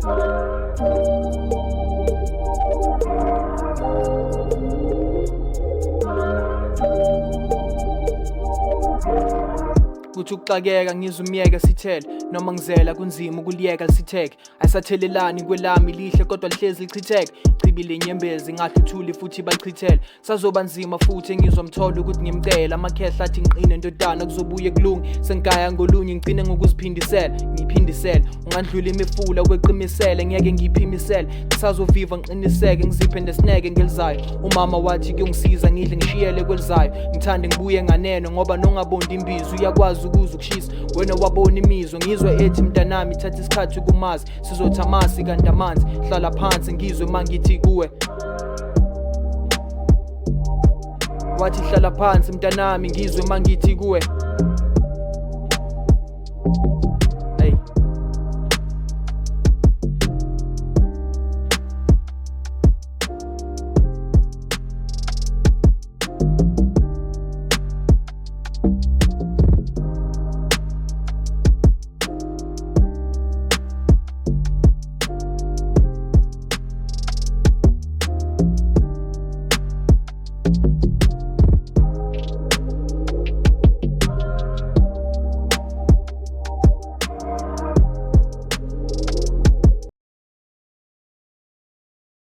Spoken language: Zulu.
Kuthi ukuxakeka ngizumyeka sithele noma ngizela kunzima ukuliyeka lisitheke ayisathelelani kwelami lihle kodwa lihlezi lichitheke chibile inyembezi ngahluthuli futhi balichithele sazoba nzima futhi ngizomthola ukuthi ngimcela amakhehla athi ngiqine ndodana kuzobuye kulungi sengigaya ngolunye ngicine ngiphindisela ungandlula imifula kweqimisele ngeke ngiphimisele ngisazoviva ngiqiniseke ngiziphe nesineke ngelizayo umama wathi kuyongisiza ngidle ngishiyele kwelizayo ngithande ngibuye nganeno ngoba nongabondi imbizo uyakwazi ukuza ukushisa wena wabona imizwa ngizwe ethi mntanami thatha isikhathi ukumazi sizothi amasi kanti amanzi hlala phansi ngizwe mangithi kuwe wathi hlala phansi mntanami ngizwe mangithi kuwe